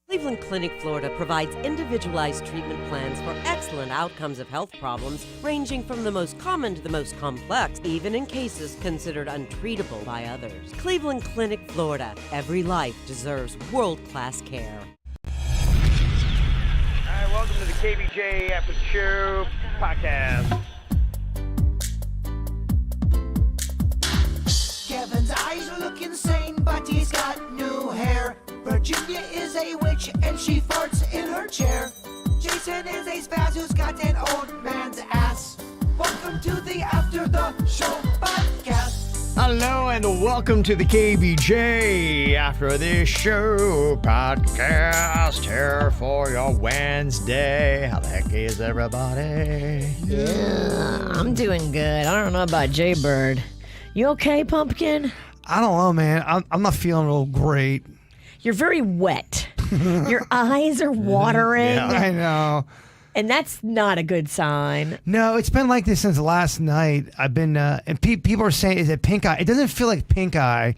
Cleveland Clinic, Florida provides individualized treatment plans for excellent outcomes of health problems ranging from the most common to the most complex, even in cases considered untreatable by others. Cleveland Clinic, Florida. Every life deserves world-class care. All right, welcome to the KVJ After Show podcast. Kevin's eyes look insane, but he's got new hair. Virginia is a witch and she farts in her chair. Jason is a spaz who's got an old man's ass. Welcome to the After the Show podcast. Hello and welcome to the KVJ After the Show podcast. Here for your Wednesday. How the heck is everybody? Yeah, I'm doing good. I don't know about Jaybird. You okay, Pumpkin? I don't know, man. I'm not feeling real great. You're very wet. Your eyes are watering. Yeah, I know. And that's not a good sign. No, it's been like this since last night. I've been, and people are saying, is it pink eye? It doesn't feel like pink eye.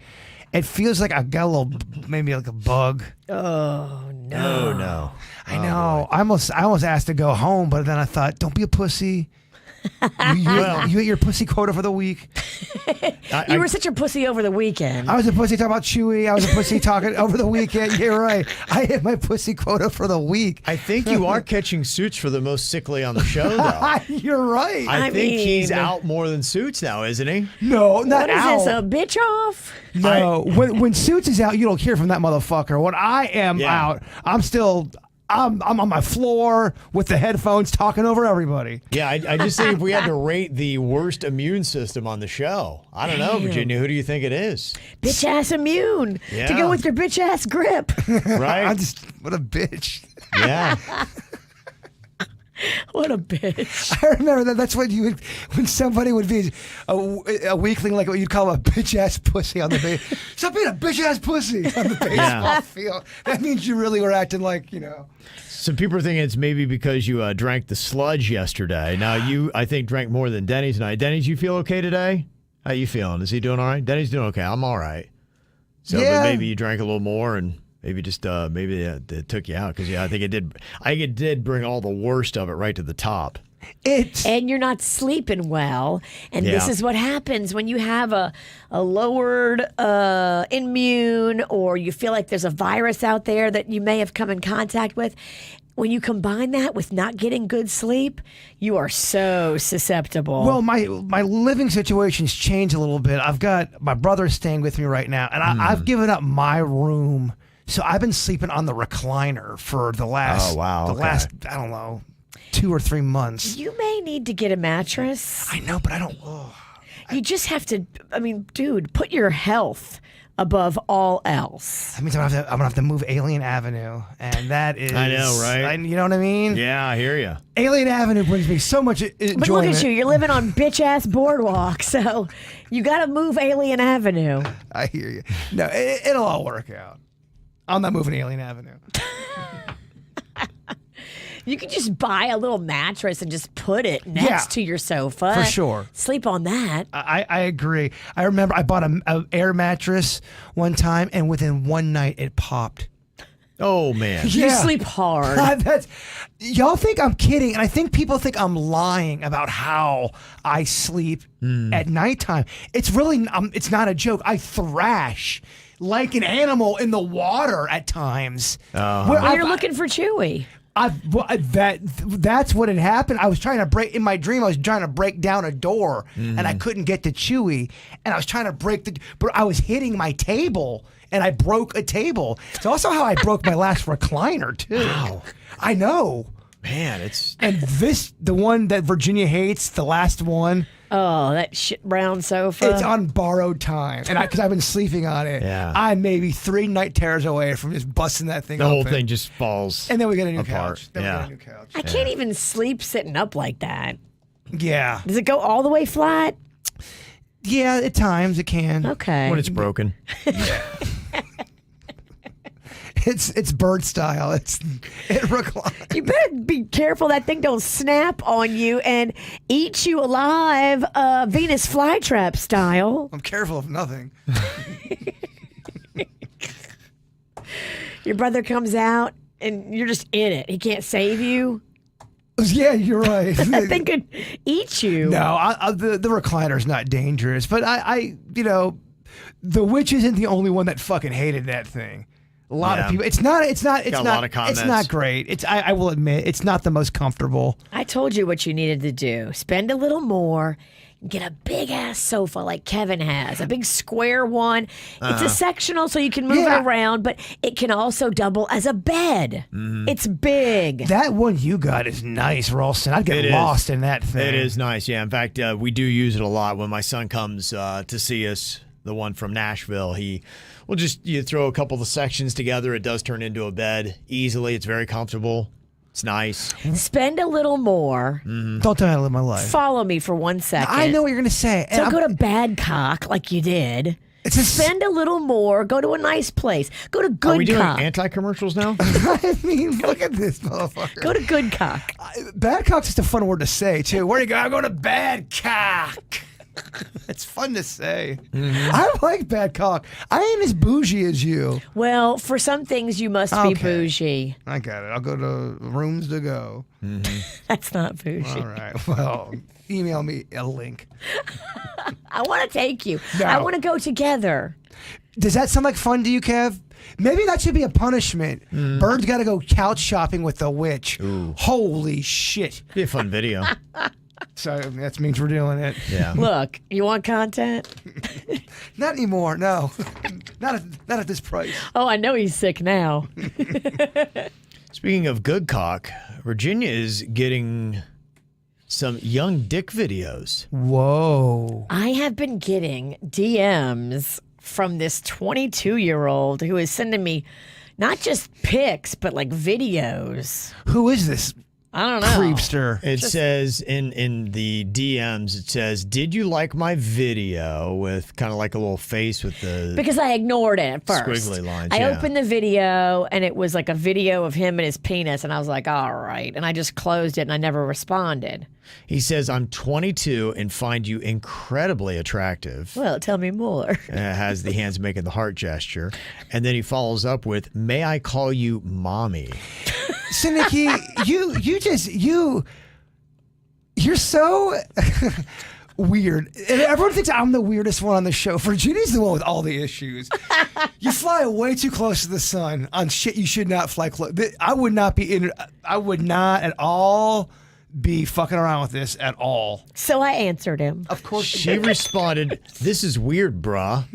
It feels like I got a little, maybe like a bug. Oh, no. Oh, no. I know. I almost asked to go home, but then I thought, don't be a pussy. You ate your pussy quota for the week. You were such a pussy over the weekend. I was a pussy talking about Chewy. I was a pussy talking over the weekend. You're right. I hit my pussy quota for the week. I think you are catching Suits for the most sickly on the show, though. You're right. I think he's out more than Suits now, isn't he? No, not what is out. this, a bitch off? No, when Suits is out, you don't hear from that motherfucker. When I am out, I'm on my floor with the headphones talking over everybody. Yeah, I just think if we had to rate the worst immune system on the show, I don't know, Virginia, who do you think it is? Bitch ass immune. Yeah. To go with your bitch ass grip. Right? What a bitch. Yeah. What a bitch. I remember that's what you would, when somebody would be a weakling, like what you'd call a bitch ass pussy on the base. Stop being a bitch ass pussy on the baseball field. That means you really were acting like, Some people are thinking it's maybe because you drank the sludge yesterday. Now, you, I think, drank more than Denny's tonight. Denny's, you feel okay today? How you feeling? Is he doing all right? Denny's doing okay. I'm all right. So but maybe you drank a little more and maybe just it took you out because I think it did. I think it did bring all the worst of it right to the top. And you're not sleeping well. And this is what happens when you have a lowered immune, or you feel like there's a virus out there that you may have come in contact with. When you combine that with not getting good sleep, you are so susceptible. Well, my living situation's changed a little bit. I've got my brother staying with me right now, and I've given up my room. So I've been sleeping on the recliner for the last, last, I don't know, 2 or 3 months. You may need to get a mattress. I know, but I don't. You just have to, dude, put your health above all else. That means I'm gonna have to move Alien Avenue, and that is. I know, right? You know what I mean? Yeah, I hear you. Alien Avenue brings me so much enjoyment. But look at you, you're living on bitch ass boardwalk, so you got to move Alien Avenue. I hear you. No, it'll all work out. I'm not moving Alien Avenue. You could just buy a little mattress and just put it next to your sofa. For sure. Sleep on that. I agree. I remember I bought an air mattress one time, and within one night it popped. Oh, man. You sleep hard. Y'all think I'm kidding, and I think people think I'm lying about how I sleep at nighttime. It's really, it's not a joke. I thrash like an animal in the water at times. Well, you're looking for Chewy. That's what had happened. I was trying to break in my dream. I was trying to break down a door, and I couldn't get to Chewy. And I was trying to but I was hitting my table, and I broke a table. It's also how I broke my last recliner too. Wow. I know, man. The one that Virginia hates, the last one. Oh, that shit brown sofa. It's on borrowed time, and because I've been sleeping on it, I'm maybe 3 night terrors away from just busting that thing open. The whole thing just falls. And then we get a new apart. couch. I can't even sleep sitting up like that. Yeah. Does it go all the way flat? Yeah, at times it can. Okay. When it's broken. It's bird style. It reclines. You better be careful that thing don't snap on you and eat you alive, Venus flytrap style. I'm careful of nothing. Your brother comes out and you're just in it. He can't save you. Yeah, you're right. That thing could eat you. No, the recliner's not dangerous, but I the witch isn't the only one that fucking hated that thing. A lot of people. It's not. Got a lot of comments. It's not great. I will admit, it's not the most comfortable. I told you what you needed to do. Spend a little more. Get a big ass sofa like Kevin has, a big square one. It's a sectional so you can move it around, but it can also double as a bed. It's big. That one you got is nice, Ralston. I'd get lost in that thing. It is nice, yeah. In fact, we do use it a lot when my son comes to see us. The one from Nashville, he will just throw a couple of the sections together. It does turn into a bed easily. It's very comfortable. It's nice. Spend a little more. Don't tell me how to live my life. Follow me for 1 second. I know what you're going to say. So go to Badcock like you did. Spend a little more. Go to a nice place. Go to Good Cock. Are we doing anti-commercials now? I mean, look at this motherfucker. Go to Good Cock. Badcock's just a fun word to say, too. Where do you go? I go to Badcock. It's fun to say. I like Badcock. I ain't as bougie as you. Well, for some things you must be bougie. I got it. I'll go to Rooms to Go. That's not bougie. All right. Well, email me a link. I want to take you. No. I want to go together. Does that sound like fun to you, Kev? Maybe that should be a punishment. Bird's got to go couch shopping with the witch. Ooh. Holy shit. Be a fun video. So that means we're doing it. Yeah. Look, you want content? Not anymore, no. Not at this price. Oh, I know he's sick now. Speaking of Good Cock, Virginia is getting some young dick videos. Whoa. I have been getting DMs from this 22-year-old who is sending me not just pics, but like videos. Who is this? I don't know. Creepster. It says in the DMs, it says, "Did you like my video?" with kind of like a little face with the Because I ignored it at first. squiggly lines. I yeah. opened the video and it was like a video of him and his penis, and I was like, all right. And I just closed it and I never responded. He says, "I'm 22 and find you incredibly attractive." Well, tell me more. Has the hands making the heart gesture. And then he follows up with, "May I call you mommy?" Siniki, you're so weird. And everyone thinks I'm the weirdest one on the show. Virginia's the one with all the issues. You fly way too close to the sun on shit you should not fly close. I would not at all be fucking around with this at all. So I answered him. Of course. She responded, "This is weird, bruh."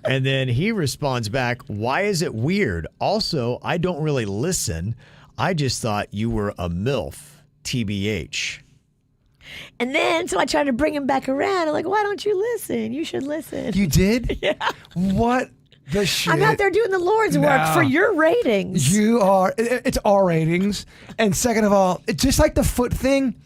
And then he responds back, "Why is it weird? Also, I don't really listen. I just thought you were a MILF, TBH." And then, so I tried to bring him back around. I'm like, why don't you listen? You should listen. You did? Yeah. What the shit? I'm out there doing the Lord's work for your ratings. You are. It's our ratings. And second of all, it's just like the foot thing.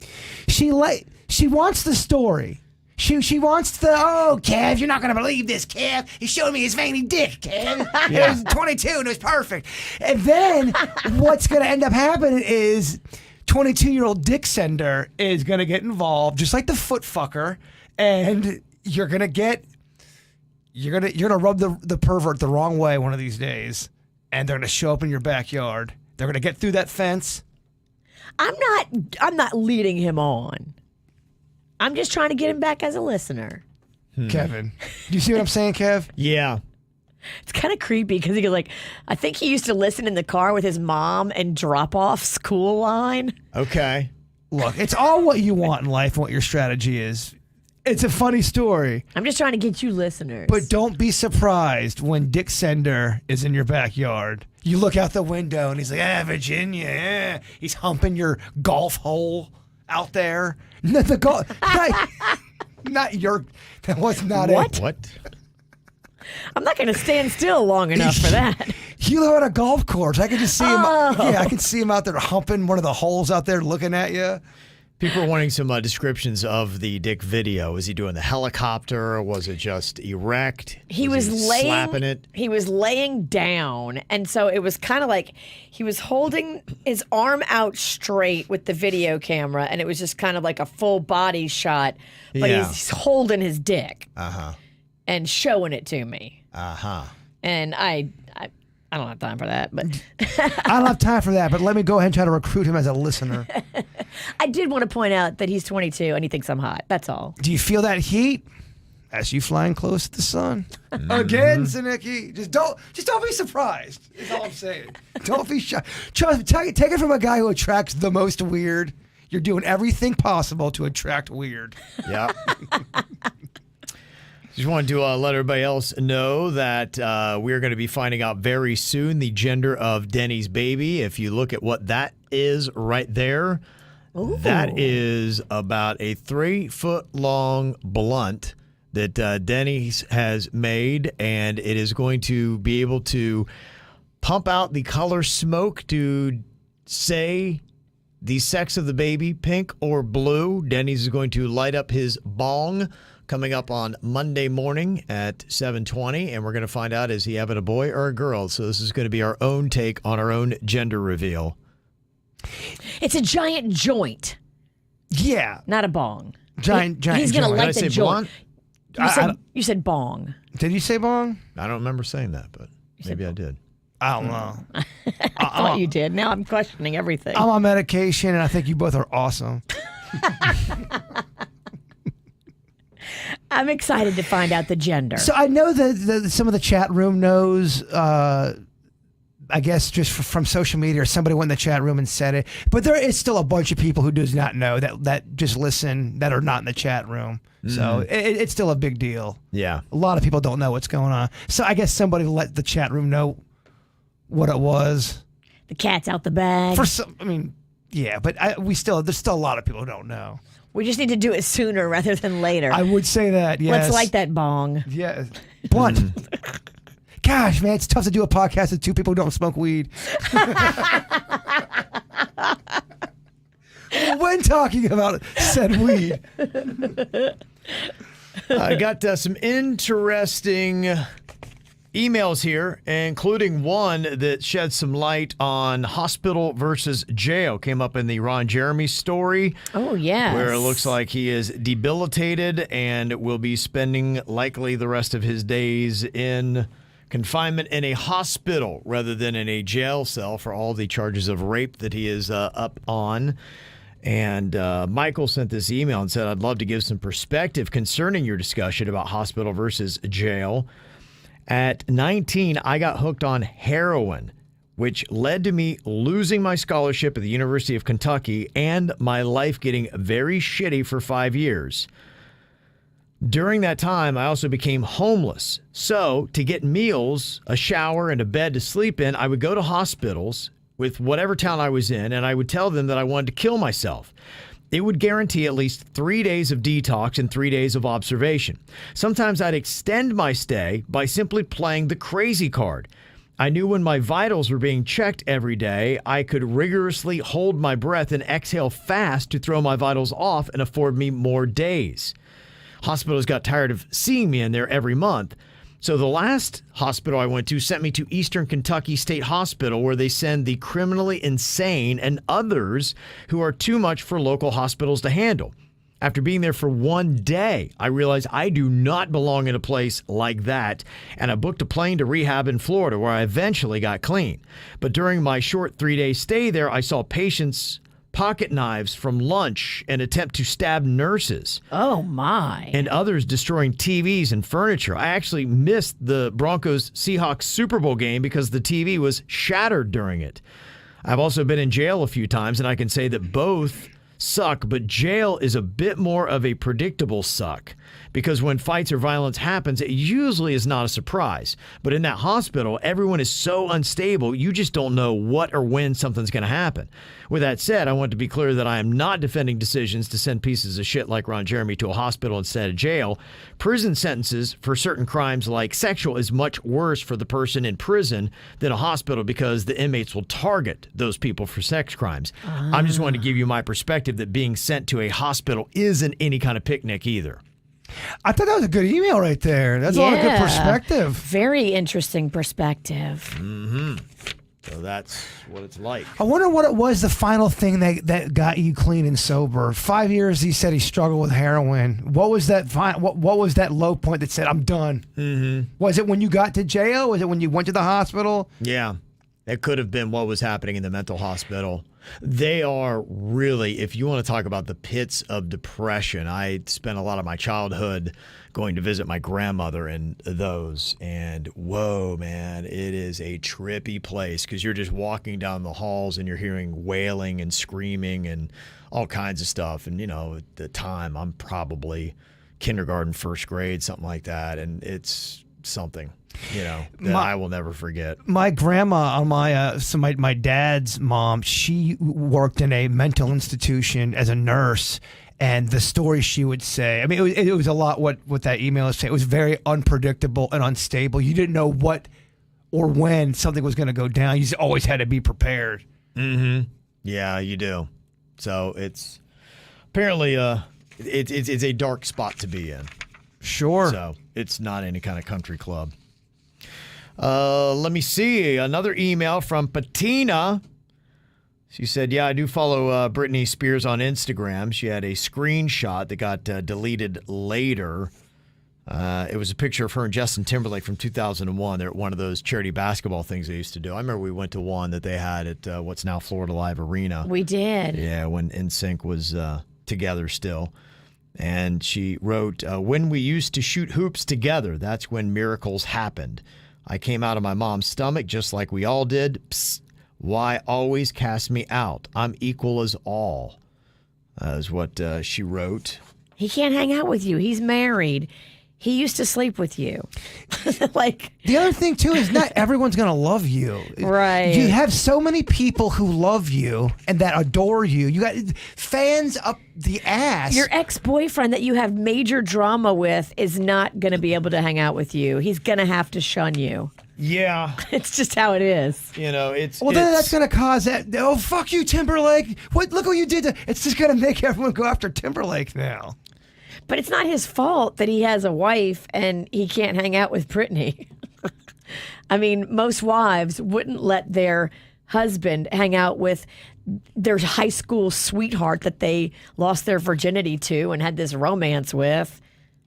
She wants the story. She wants the, oh, Kev, you're not going to believe this, Kev. He showed me his veiny dick, Kev. It was 22 and it was perfect. And then what's going to end up happening is 22-year-old dick sender is going to get involved, just like the foot fucker, and you're going to rub the pervert the wrong way one of these days, and they're going to show up in your backyard. They're going to get through that fence. I'm not leading him on. I'm just trying to get him back as a listener. Kevin, do you see what I'm saying, Kev? Yeah. It's kind of creepy because he goes like, I think he used to listen in the car with his mom and drop off school line. Okay. Look, it's all what you want in life and what your strategy is. It's a funny story. I'm just trying to get you listeners. But don't be surprised when Dick Sender is in your backyard. You look out the window and he's like, Virginia, yeah. He's humping your golf hole out there. Not your, that was not What? it. What? I'm not going to stand still long enough for that. You live on a golf course. I can just see him. Yeah, I can see him out there humping one of the holes out there looking at you. People are wanting some descriptions of the dick video. Was he doing the helicopter? Or was it just erect? He was laying, slapping it? He was laying down, and so it was kind of like he was holding his arm out straight with the video camera, and it was just kind of like a full body shot, but Yeah. he's holding his dick Uh-huh. and showing it to me. Uh-huh. And I I don't have time for that, but I don't have time for that, but let me go ahead and try to recruit him as a listener. I did want to point out that he's 22 and he thinks I'm hot. That's all. Do you feel that heat as you flying close to the sun? Again, Zanicki. Just don't be surprised. Is all I'm saying. Don't be shy. Take it from a guy who attracts the most weird. You're doing everything possible to attract weird. Yeah. Just wanted to let everybody else know that we're going to be finding out very soon the gender of Denny's baby. If you look at what that is right there, that is about a 3-foot-long blunt that Denny's has made, and it is going to be able to pump out the color smoke to say the sex of the baby, pink or blue. Denny's is going to light up his bong coming up on Monday morning at 7:20, and we're going to find out, is he having a boy or a girl? So this is going to be our own take on our own gender reveal. It's a giant joint, Yeah. not a bong. Giant He's going to joint. light Did I the say joint. You said bong. Did you say bong? I don't remember saying that, but maybe I did. I don't know. I thought you did. Now I'm questioning everything. I'm on medication, and I think you both are awesome. I'm excited to find out the gender. So I know that some of the chat room knows, I guess just from social media, or somebody went in the chat room and said it. But there is still a bunch of people who does not know that just listen, that are not in the chat room. So it's still a big deal. Yeah. A lot of people don't know what's going on. So I guess somebody let the chat room know what it was. The cat's out the bag. For some, I mean, yeah, but there's still a lot of people who don't know. We just need to do it sooner rather than later. I would say that, yes. Let's light that bong. Yeah. Blunt. Gosh, man, it's tough to do a podcast with two people who don't smoke weed. When talking about said weed. I got some interesting emails here, including one that sheds some light on hospital versus jail. Came up in the Ron Jeremy story. Oh, yeah. Where it looks like he is debilitated and will be spending likely the rest of his days in confinement in a hospital rather than in a jail cell for all the charges of rape that he is up on. And Michael sent this email and said, I'd love to give some perspective concerning your discussion about hospital versus jail. At 19, I got hooked on heroin, which led to me losing my scholarship at the University of Kentucky and my life getting very shitty for 5 years. During that time, I also became homeless. So to get meals, a shower, and a bed to sleep in, I would go to hospitals with whatever town I was in, and I would tell them that I wanted to kill myself. It would guarantee at least 3 days of detox and 3 days of observation. Sometimes I'd extend my stay by simply playing the crazy card. I knew when my vitals were being checked every day, I could rigorously hold my breath and exhale fast to throw my vitals off and afford me more days. Hospitals got tired of seeing me in there every month. So the last hospital I went to sent me to Eastern Kentucky State Hospital, where they send the criminally insane and others who are too much for local hospitals to handle. After being there for 1 day, I realized I do not belong in a place like that, and I booked a plane to rehab in Florida, where I eventually got clean. But during my short 3-day stay there, I saw patients pocket knives from lunch and attempt to stab nurses. Oh, my. And others destroying TVs and furniture. I actually missed the Broncos-Seahawks Super Bowl game because the TV was shattered during it. I've also been in jail a few times, and I can say that both suck, but jail is a bit more of a predictable suck, because when fights or violence happens, it usually is not a surprise. But in that hospital, everyone is so unstable, you just don't know what or when something's going to happen. With that said, I want to be clear that I am not defending decisions to send pieces of shit like Ron Jeremy to a hospital instead of jail. Prison sentences for certain crimes like sexual is much worse for the person in prison than a hospital, because the inmates will target those people for sex crimes. I'm just wanting to give you my perspective that being sent to a hospital isn't any kind of picnic either. I thought that was a good email right there. That's a lot of good perspective. Very interesting perspective. Mm-hmm. So that's what it's like. I wonder what it was, the final thing that got you clean and sober. 5 years, he said he struggled with heroin. What was that what was that low point that said, I'm done? Mm-hmm. Was it when you got to jail? Was it when you went to the hospital? Yeah. It could have been what was happening in the mental hospital. They are really, if you want to talk about the pits of depression, I spent a lot of my childhood going to visit my grandmother in those. And whoa, man, it is a trippy place because you're just walking down the halls and you're hearing wailing and screaming and all kinds of stuff. And, at the time, I'm probably kindergarten, first grade, something like that. And it's something. That I will never forget. My grandma on my dad's mom, she worked in a mental institution as a nurse, and the story she would say, I mean, it was a lot what that email is saying. It was very unpredictable and unstable. You didn't know what or when something was going to go down. You just always had to be prepared. Mm-hmm. Yeah, you do. So it's apparently it's a dark spot to be in. Sure. So it's not any kind of country club. Let me see. Another email from Patina. She said, yeah, I do follow Britney Spears on Instagram. She had a screenshot that got deleted later. It was a picture of her and Justin Timberlake from 2001. They're at one of those charity basketball things they used to do. I remember we went to one that they had at what's now Florida Live Arena. We did. Yeah, when NSYNC was together still. And she wrote, when we used to shoot hoops together, that's when miracles happened. I came out of my mom's stomach just like we all did. Psst, why always cast me out? I'm equal as all, is what she wrote. He can't hang out with you. He's married. He used to sleep with you. The other thing, too, is not everyone's going to love you. Right. You have so many people who love you and that adore you. You got fans up the ass. Your ex-boyfriend that you have major drama with is not going to be able to hang out with you. He's going to have to shun you. Yeah. It's just how it is. Then that's going to cause that. Oh, fuck you, Timberlake. Look what you did. It's just going to make everyone go after Timberlake now. But it's not his fault that he has a wife and he can't hang out with Britney. I mean, most wives wouldn't let their husband hang out with their high school sweetheart that they lost their virginity to and had this romance with.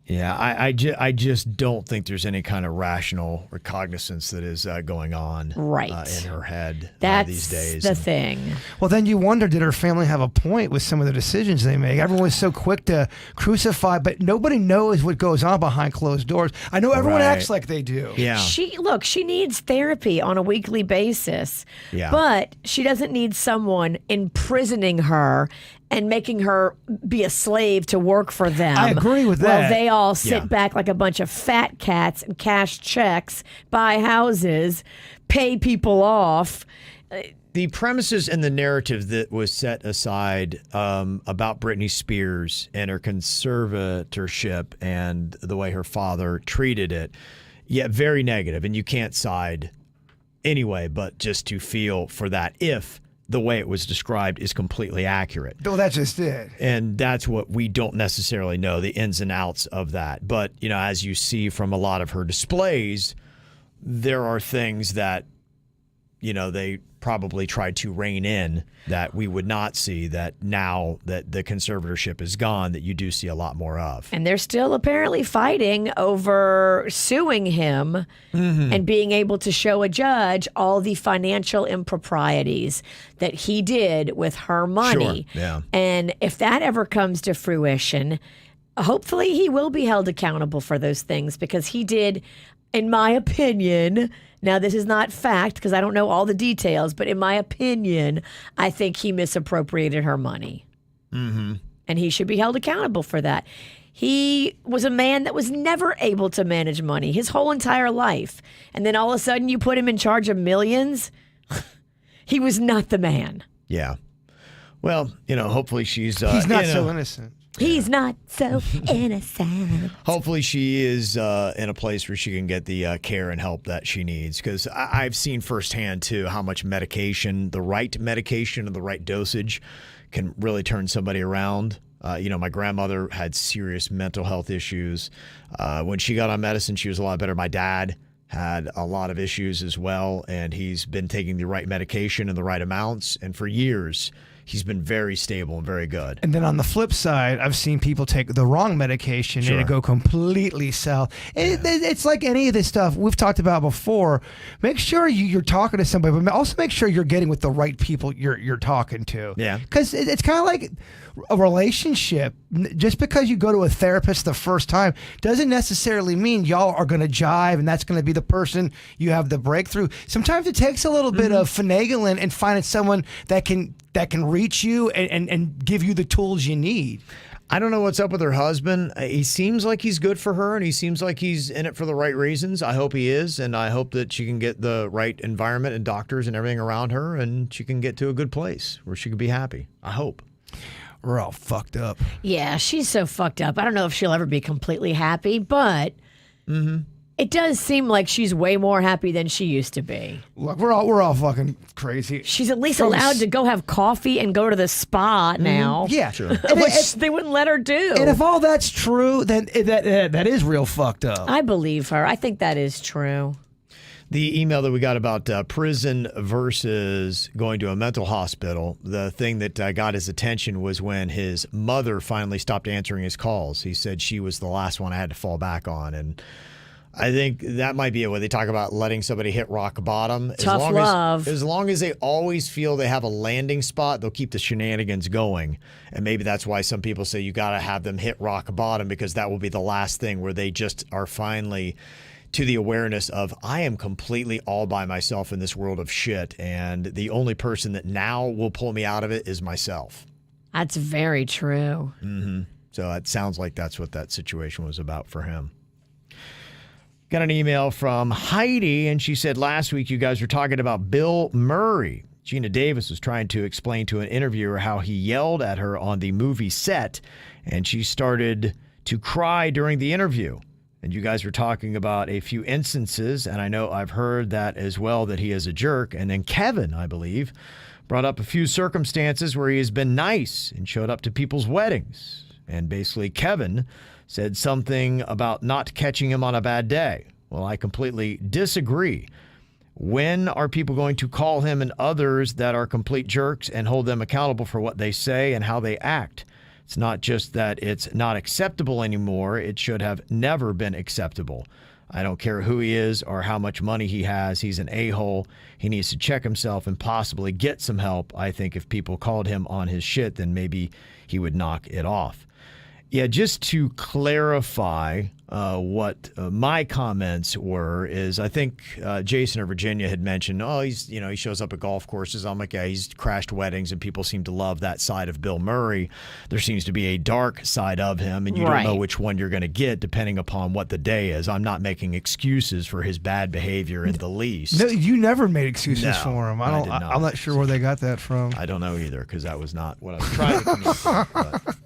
Yeah, I just don't think there's any kind of rational recognizance that is going on in her head these days. That's the thing. Well, then you wonder, did her family have a point with some of the decisions they make? Everyone's so quick to crucify, but nobody knows what goes on behind closed doors. I know everyone acts like they do. Yeah. She needs therapy on a weekly basis, but she doesn't need someone imprisoning her and making her be a slave to work for them. I agree with that. While they all sit back like a bunch of fat cats and cash checks, buy houses, pay people off. The premises and the narrative that was set aside about Britney Spears and her conservatorship and the way her father treated it, very negative. And you can't side anyway, but just to feel for that if the way it was described is completely accurate. Well, that's just it. And that's what we don't necessarily know, the ins and outs of that. But, as you see from a lot of her displays, there are things that, they probably tried to rein in that we would not see, that now that the conservatorship is gone, that you do see a lot more of. And they're still apparently fighting over suing him and being able to show a judge all the financial improprieties that he did with her money. Sure. Yeah. And if that ever comes to fruition, hopefully he will be held accountable for those things, because he did, in my opinion, now this is not fact because I don't know all the details, but in my opinion, I think he misappropriated her money. Mm-hmm. And he should be held accountable for that. He was a man that was never able to manage money his whole entire life. And then all of a sudden you put him in charge of millions. He was not the man. Yeah. Well, hopefully she's... he's not so innocent. He's not so innocent. Hopefully she is in a place where she can get the care and help that she needs. Because I've seen firsthand, too, how much medication, the right medication and the right dosage can really turn somebody around. My grandmother had serious mental health issues. When she got on medicine, she was a lot better. My dad had a lot of issues as well, and he's been taking the right medication and the right amounts, and for years he's been very stable and very good. And then on the flip side, I've seen people take the wrong medication and it go completely south. It's like any of this stuff we've talked about before. Make sure you're talking to somebody, but also make sure you're getting with the right people you're talking to. Yeah. Because it's kind of like a relationship. Just because you go to a therapist the first time doesn't necessarily mean y'all are going to jive and that's going to be the person you have the breakthrough. Sometimes it takes a little bit of finagling and finding someone that can reach you and give you the tools you need. I don't know what's up with her husband. He seems like he's good for her, and he seems like he's in it for the right reasons. I hope he is, and I hope that she can get the right environment and doctors and everything around her, and she can get to a good place where she can be happy. I hope. We're all fucked up. Yeah, she's so fucked up. I don't know if she'll ever be completely happy, but it does seem like she's way more happy than she used to be. Look, we're all fucking crazy. She's at least allowed to go have coffee and go to the spa now. Yeah, sure. Which they wouldn't let her do. And if all that's true, then that is real fucked up. I believe her. I think that is true. The email that we got about prison versus going to a mental hospital, the thing that got his attention was when his mother finally stopped answering his calls. He said she was the last one I had to fall back on. And I think that might be it, where they talk about letting somebody hit rock bottom. Tough love. As long as they always feel they have a landing spot, they'll keep the shenanigans going. And maybe that's why some people say you got to have them hit rock bottom, because that will be the last thing where they just are finally to the awareness of, I am completely all by myself in this world of shit, and the only person that now will pull me out of it is myself. That's very true. So it sounds like that's what that situation was about for him. Got an email from Heidi, and she said last week you guys were talking about Bill Murray. Gina Davis was trying to explain to an interviewer how he yelled at her on the movie set, and she started to cry during the interview. And you guys were talking about a few instances, and I know I've heard that as well, that he is a jerk. And then Kevin, I believe, brought up a few circumstances where he has been nice and showed up to people's weddings. And basically Kevin said something about not catching him on a bad day. Well, I completely disagree. When are people going to call him and others that are complete jerks and hold them accountable for what they say and how they act? It's not just that it's not acceptable anymore. It should have never been acceptable. I don't care who he is or how much money he has. He's an a-hole. He needs to check himself and possibly get some help. I think if people called him on his shit, then maybe he would knock it off. Yeah, just to clarify what my comments were is, I think Jason or Virginia had mentioned, he shows up at golf courses. I'm like, yeah, he's crashed weddings, and people seem to love that side of Bill Murray. There seems to be a dark side of him, and you don't know which one you're going to get depending upon what the day is. I'm not making excuses for his bad behavior in the least. No, you never made excuses for him. I did not. I'm not sure where they got that from. I don't know either, because that was not what I was trying to communicate. But.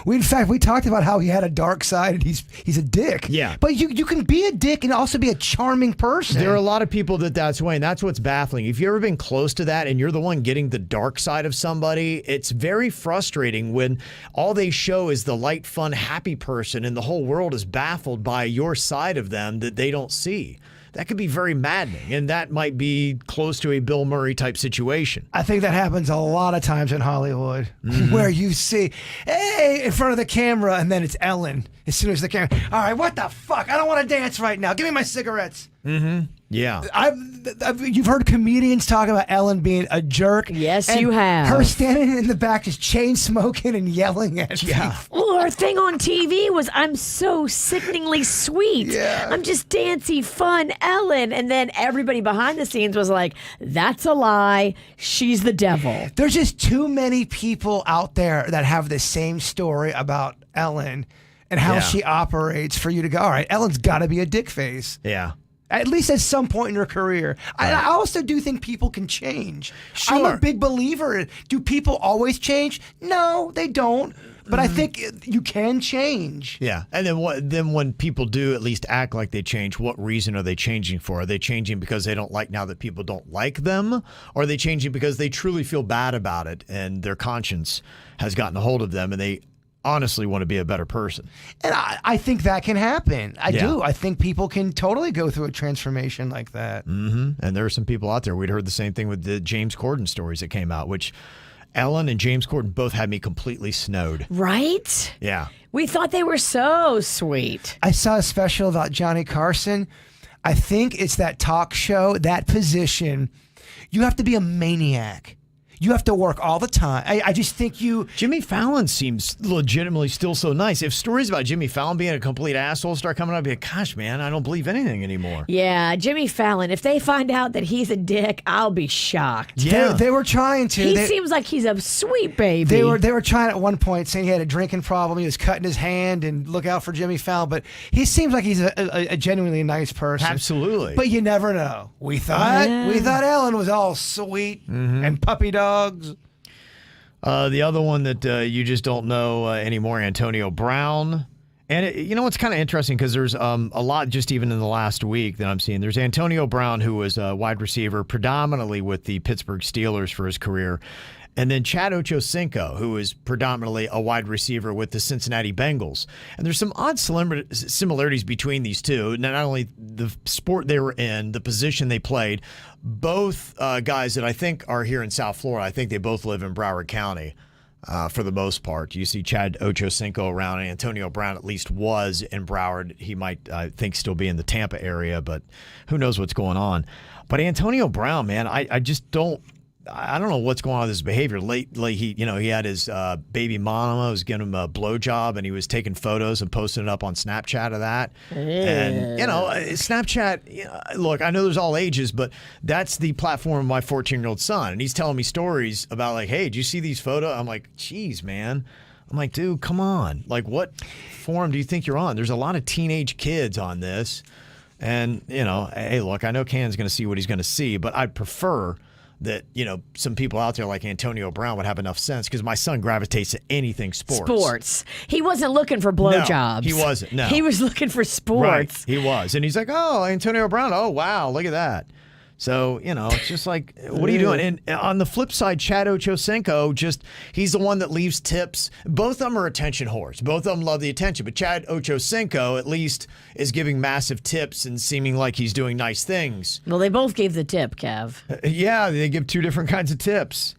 In fact, we talked about how he had a dark side and he's a dick. Yeah. But you can be a dick and also be a charming person. There are a lot of people that's way, and that's what's baffling. If you've ever been close to that and you're the one getting the dark side of somebody, it's very frustrating when all they show is the light, fun, happy person, and the whole world is baffled by your side of them that they don't see. That could be very maddening, and that might be close to a Bill Murray type situation. I think that happens a lot of times in Hollywood, where you see, hey, in front of the camera, and then it's Ellen. As soon as the camera, all right, what the fuck? I don't want to dance right now. Give me my cigarettes. Yeah. You've heard comedians talk about Ellen being a jerk. Yes, and you have. Her standing in the back just chain smoking and yelling at people. Well, her thing on TV was, I'm so sickeningly sweet. Yeah. I'm just dancy, fun Ellen. And then everybody behind the scenes was like, that's a lie. She's the devil. There's just too many people out there that have the same story about Ellen and how she operates for you to go, all right, Ellen's got to be a dick face. Yeah. At least at some point in her career. Right. I also do think people can change. Sure. I'm a big believer. Do people always change? No, they don't. But I think you can change. Yeah. And then when people do at least act like they change, what reason are they changing for? Are they changing because they don't like now that people don't like them? Or are they changing because they truly feel bad about it and their conscience has gotten a hold of them and they honestly want to be a better person. And I think that can happen. I Yeah. do. I think people can totally go through a transformation like that. And there are some people out there. We'd heard the same thing with the James Corden stories that came out, which Ellen and James Corden both had me completely snowed. Right? Yeah. We thought they were so sweet. I saw a special about Johnny Carson. I think it's that talk show, that position. You have to be a maniac. You have to work all the time. I just think Jimmy Fallon seems legitimately still so nice. If stories about Jimmy Fallon being a complete asshole start coming up, I'd be like, gosh, man, I don't believe anything anymore. Yeah, Jimmy Fallon, if they find out that he's a dick, I'll be shocked. Yeah. They were trying to. He seems like he's a sweet baby. They were trying at one point saying he had a drinking problem. He was cutting his hand and look out for Jimmy Fallon. But he seems like he's a genuinely nice person. Absolutely. But you never know. We thought Ellen was all sweet and puppy dogs. The other one that you just don't know anymore, Antonio Brown. And you know what's kind of interesting, because there's a lot just even in the last week that I'm seeing. There's Antonio Brown, who was a wide receiver predominantly with the Pittsburgh Steelers for his career. And then Chad Ochocinco, who is predominantly a wide receiver with the Cincinnati Bengals. And there's some odd similarities between these two. Not only the sport they were in, the position they played. Both guys that I think are here in South Florida. I think they both live in Broward County for the most part. You see Chad Ochocinco around, and Antonio Brown at least was in Broward. He might, I think, still be in the Tampa area, but who knows what's going on. But Antonio Brown, man, I just don't. I don't know what's going on with his behavior. Lately, he had his baby mama was giving him a blowjob, and he was taking photos and posting it up on Snapchat of that. And Snapchat, look, I know there's all ages, but that's the platform of my 14-year-old son, and he's telling me stories about like, hey, did you see these photos? I'm like, geez, man. I'm like, dude, come on. Like, what forum do you think you're on? There's a lot of teenage kids on this, and hey, look, I know Can's going to see what he's going to see, but I'd prefer that some people out there like Antonio Brown would have enough sense, because my son gravitates to anything sports. He wasn't looking for blowjobs. No, he wasn't. No, he was looking for sports. Right, he was, and he's like, "Oh, Antonio Brown. Oh, wow, look at that." So, it's just like, what are you doing? And on the flip side, Chad Ochocinco, he's the one that leaves tips. Both of them are attention whores. Both of them love the attention. But Chad Ochocinco, at least, is giving massive tips and seeming like he's doing nice things. Well, they both gave the tip, Kev. Yeah, they give two different kinds of tips.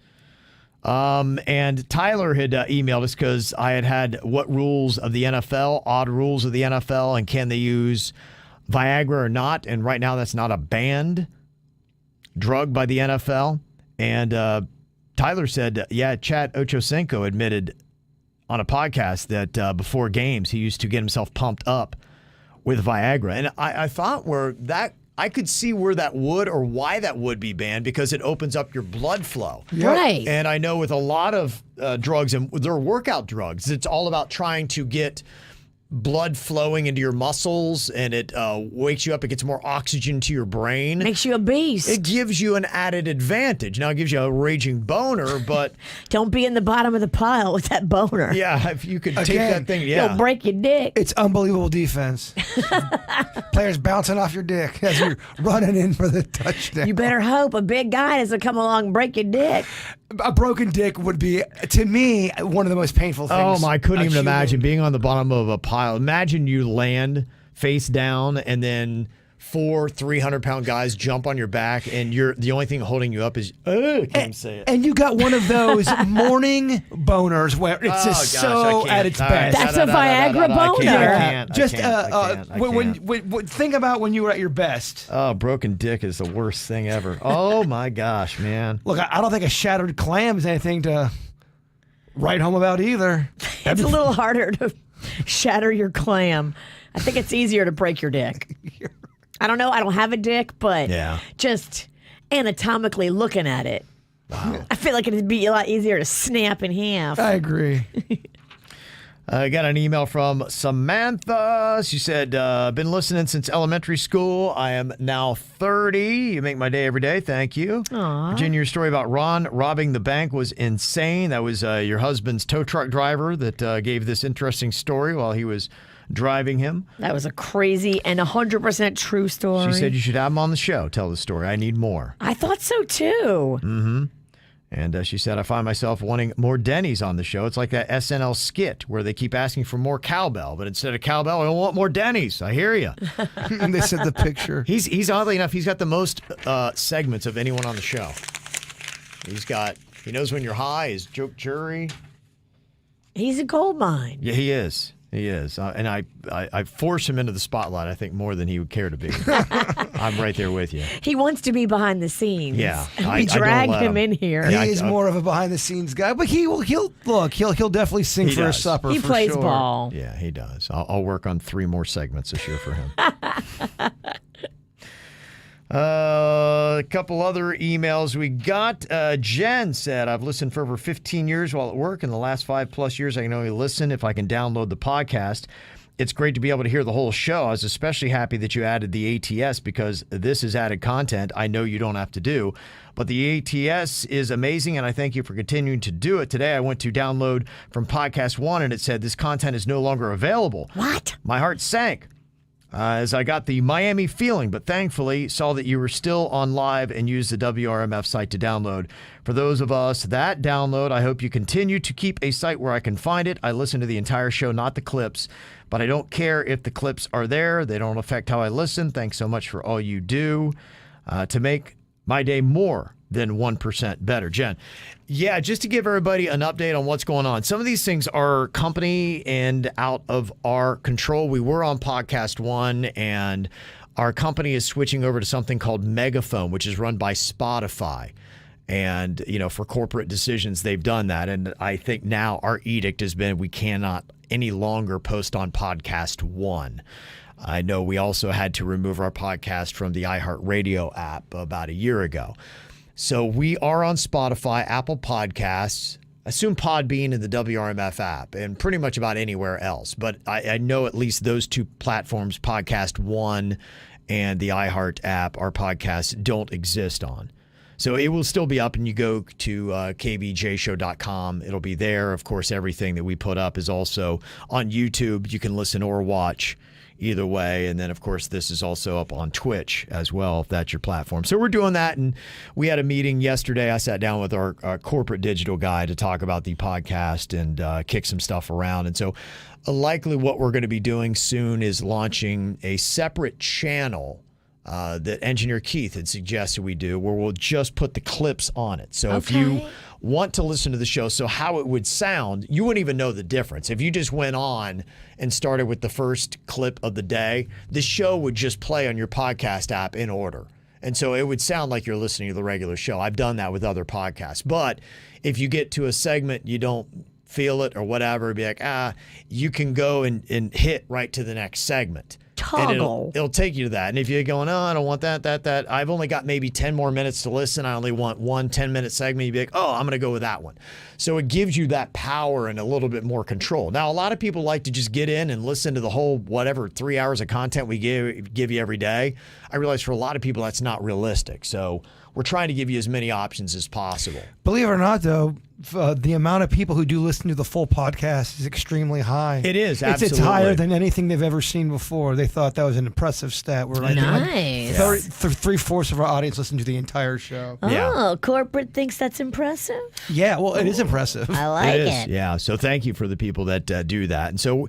And Tyler had emailed us because I had what rules of the NFL, odd rules of the NFL, and can they use Viagra or not? And right now, that's not a banned drug by the NFL. And Tyler said, Chad Ochocinco admitted on a podcast that before games he used to get himself pumped up with Viagra. And I thought I could see where that would, or why that would be banned, because it opens up your blood flow. Right. And I know with a lot of drugs, and they're workout drugs, it's all about trying to get blood flowing into your muscles, and it wakes you up. It gets more oxygen to your brain. Makes you a beast. It gives you an added advantage. Now, it gives you a raging boner, but don't be in the bottom of the pile with that boner. Yeah, if you could take that thing, You'll break your dick. It's unbelievable defense. Players bouncing off your dick as you're running in for the touchdown. You better hope a big guy doesn't come along and break your dick. A broken dick would be, to me, one of the most painful things. I couldn't even imagine being on the bottom of a pile. Imagine you land face down, and then 4 300-pound guys jump on your back, and the only thing holding you up is, can't say it. And you got one of those morning boners where it's just at its best. That's a Viagra boner. Think about when you were at your best. Oh, broken dick is the worst thing ever. Oh my gosh, man. Look, I don't think a shattered clam is anything to write home about either. It's a little harder to shatter your clam. I think it's easier to break your dick. I don't know. I don't have a dick, but just anatomically looking at it, I feel like it'd be a lot easier to snap in half. I agree. I got an email from Samantha. She said, been listening since elementary school. I am now 30. You make my day every day. Thank you. Aww. Virginia, your story about Ron robbing the bank was insane. That was your husband's tow truck driver that gave this interesting story while he was driving him. That was a crazy and 100% true story. She said you should have him on the show. Tell the story. I need more. I thought so too. Mm-hmm. And she said, I find myself wanting more Denny's on the show. It's like that SNL skit where they keep asking for more cowbell, but instead of cowbell, I want more Denny's. I hear you. And they said the picture. He's oddly enough, he's got the most segments of anyone on the show. He knows when you're high, his joke jury. He's a gold mine. Yeah, he is. He is. And I force him into the spotlight, I think, more than he would care to be. I'm right there with you. He wants to be behind the scenes. Yeah. We dragged him in here. He is more of a behind the scenes guy, but he'll definitely sing for his supper. He plays ball. Yeah, he does. I'll work on 3 more segments this year for him. A couple other emails we got. Jen said, I've listened for over 15 years while at work. In the last 5+ years, I can only listen if I can download the podcast. It's great to be able to hear the whole show. I was especially happy that you added the ATS because this is added content I know you don't have to do. But the ATS is amazing, and I thank you for continuing to do it. Today, I went to download from Podcast One, and it said this content is no longer available. What? My heart sank. As I got the Miami feeling, but thankfully saw that you were still on live and used the WRMF site to download. For those of us that download, I hope you continue to keep a site where I can find it. I listen to the entire show, not the clips, but I don't care if the clips are there. They don't affect how I listen. Thanks so much for all you do to make my day more than 1% better. Jen, yeah, just to give everybody an update on what's going on. Some of these things are company and out of our control. We were on Podcast One, and our company is switching over to something called Megaphone, which is run by Spotify. And, for corporate decisions, they've done that. And I think now our edict has been we cannot any longer post on Podcast One. I know we also had to remove our podcast from the iHeartRadio app about a year ago. So we are on Spotify, Apple Podcasts, assume Podbean and the WRMF app, and pretty much about anywhere else. But I know at least those 2 platforms, Podcast One and the iHeart app, our podcasts don't exist on. So it will still be up, and you go to kvjshow.com. It'll be there. Of course, everything that we put up is also on YouTube. You can listen or watch either way. And then, of course, this is also up on Twitch as well, if that's your platform. So we're doing that. And we had a meeting yesterday. I sat down with our corporate digital guy to talk about the podcast and kick some stuff around. And so likely what we're going to be doing soon is launching a separate channel that Engineer Keith had suggested we do, where we'll just put the clips on it. So if you want to listen to the show, so how it would sound, you wouldn't even know the difference. If you just went on and started with the first clip of the day, the show would just play on your podcast app in order. And so it would sound like you're listening to the regular show. I've done that with other podcasts. But if you get to a segment, you don't feel it or whatever, be like, you can go and hit right to the next segment. Toggle. It'll take you to that. And if you're going, I don't want that, I've only got maybe 10 more minutes to listen. I only want one 10-minute segment. You'd be like, I'm going to go with that one. So it gives you that power and a little bit more control. Now, a lot of people like to just get in and listen to the whole, 3 hours of content we give you every day. I realize for a lot of people, that's not realistic. So we're trying to give you as many options as possible. Believe it or not, though, the amount of people who do listen to the full podcast is extremely high. It is, absolutely. It's higher than anything they've ever seen before. They thought that was an impressive stat. We're nice. 3/4 of our audience listen to the entire show. Oh, corporate thinks that's impressive? Yeah, well, it is impressive. I like it. Yeah, so thank you for the people that do that. And so,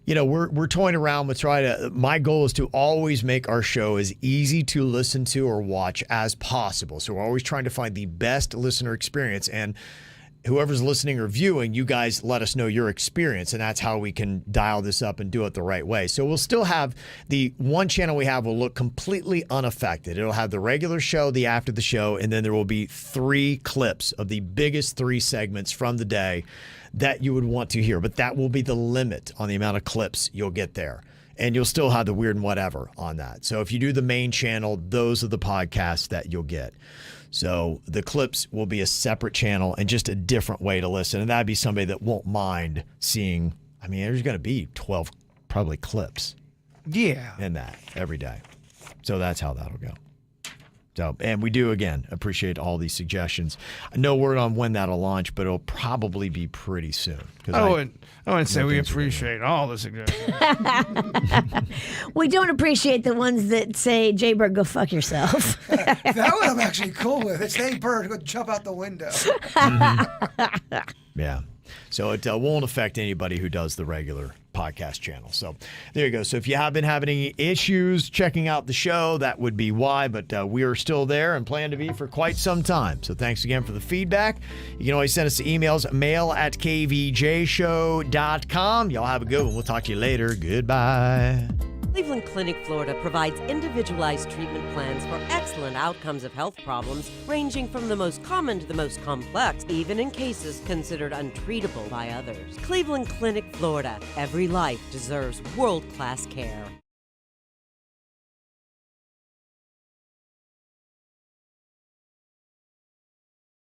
we're toying around with my goal is to always make our show as easy to listen to or watch as possible. So we're always trying to find the best listener experience. And whoever's listening or viewing, you guys let us know your experience, and that's how we can dial this up and do it the right way. So we'll still have the one channel we have will look completely unaffected. It'll have the regular show, the after the show, and then there will be 3 clips of the biggest 3 segments from the day that you would want to hear. But that will be the limit on the amount of clips you'll get there. And you'll still have the weird and whatever on that. So if you do the main channel, those are the podcasts that you'll get. So the clips will be a separate channel and just a different way to listen. And that'd be somebody that won't mind seeing, there's going to be 12 probably clips. Yeah. In that every day. So that's how that'll go. So, and we do, again, appreciate all these suggestions. No word on when that'll launch, but it'll probably be pretty soon. I wouldn't say we appreciate all the suggestions. We don't appreciate the ones that say, Jay Bird, go fuck yourself. That one I'm actually cool with. It's Hey Bird, go jump out the window. Yeah. So it won't affect anybody who does the regular podcast channel. So there you go. So if you have been having any issues checking out the show, that would be why. But we are still there and plan to be for quite some time. So thanks again for the feedback. You can always send us emails, mail@kvjshow.com. Y'all have a good one. We'll talk to you later. Goodbye. Cleveland Clinic, Florida provides individualized treatment plans for excellent outcomes of health problems, ranging from the most common to the most complex, even in cases considered untreatable by others. Cleveland Clinic, Florida. Every life deserves world-class care.